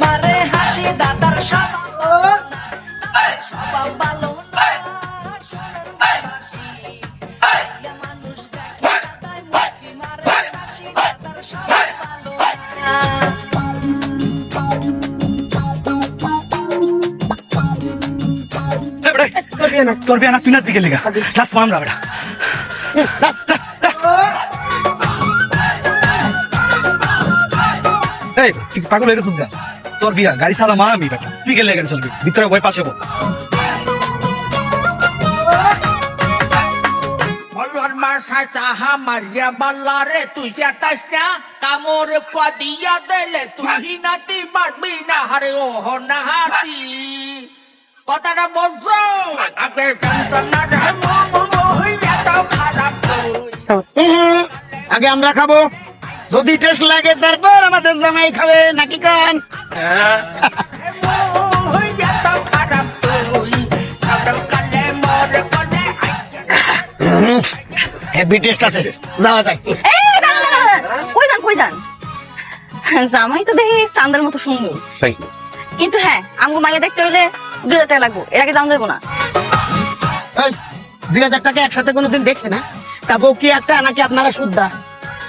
মারে হাসি দাদার স্বভাব ভালো না সোনার বাসি মানুষ দেখে দাদাই মুচকি মারে হাসি দাদার স্বভাব ভালো না তোর বিয়া না তুই নাচবি গেলি গা নাচ মামরা বেটা এই তুই পাগল হয়ে গেছিস গা তোর বিয়া গাড়ি চালা মা আমি বেটা তুই গেলে গাড়ি চলবি ভিতরে বই পাশে বল বলার মাসা চাহা মারিয়া বাল্লারে তুই যেতাস না কামর কদিয়া দিলে তুই নাতি পারবি না হারে ওহ নাহাতি কথাটা বলছো আগে জানতাম না রে এত খারাপ আগে আমরা খাবো যদি টেস্ট লাগে তারপর আমাদের জামাই খাবে নাকি কান এত খারাপ তুই কালে মর করে হেভি টেস্ট আছে যাওয়া যায় কই যান জামাই তো দেখি চান্দের মতো সুন্দর কিন্তু হ্যাঁ আমগো মাইয়া দেখতে হইলে 2000 টাকা লাগবো এর আগে দাম দেবো না 2000 টাকা একসাথে কোনোদিন দেখছে না তা বউ কি একটা নাকি আপনারা শুদ্ধা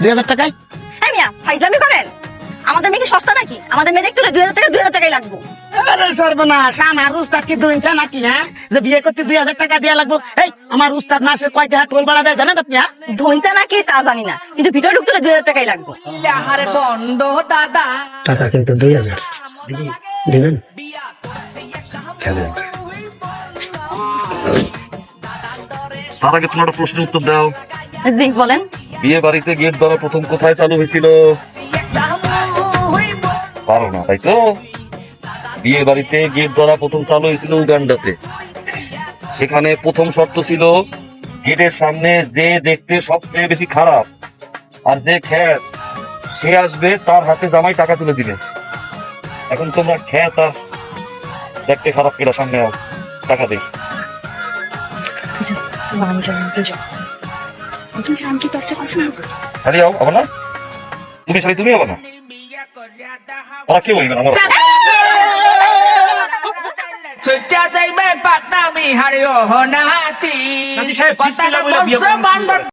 2000 টাকায় হ্যাঁ মিয়া ফাইজলামি করেন আমাদের মেয়ে কি সস্তা নাকি আমাদের মেয়ে দেখতে হলে 2000 টাকাই লাগবো আরে সর্বনাশ আমার উস্তাদ কি দুইঞ্চা নাকি হ্যাঁ যে বিয়ে করতে 2000 টাকা দেয়া লাগবো এই আমার উস্তাদ মাসে কয় টাকা টোল ভাড়া দেয় জানেন আপনি ধইনটা নাকি তা জানি না কিন্তু ভিতরে ঢুকতে হলে 2000 টাকাই লাগবো হারে বন্ধ দাদা টাকা কিন্তু 2000 দিবেন তার আগে তোমার একটা প্রশ্নের উত্তর দাও জি বলেন বিয়ে বাড়িতে গেট ধরা প্রথম কোথায় চালু হয়েছিল পারো না তাই তো বিয়ে বাড়িতে গেট ধরা প্রথম চালু হয়েছিল উগান্ডাতে সেখানে প্রথম শর্ত ছিল গেটের সামনে যে দেখতে সবচেয়ে বেশি খারাপ আর যে খ্যাত সে আসবে তার হাতে জামাই টাকা তুলে দিবে এখন তোমরা খ্যাত আর দেখতে খারাপ কেটা সামনে আও টাকা দে শাড়ি আও আবার না তুমি শাড়ি তুমি আবার না ওরা কেউ হইবে না আমার ছুটা যাইবে পাটনামি হারে ওহ নাহাতি নাতি সাহেব, কথাটা বিসমিল্লাহ বলে বিয়ে বলছো করুন। বান্দর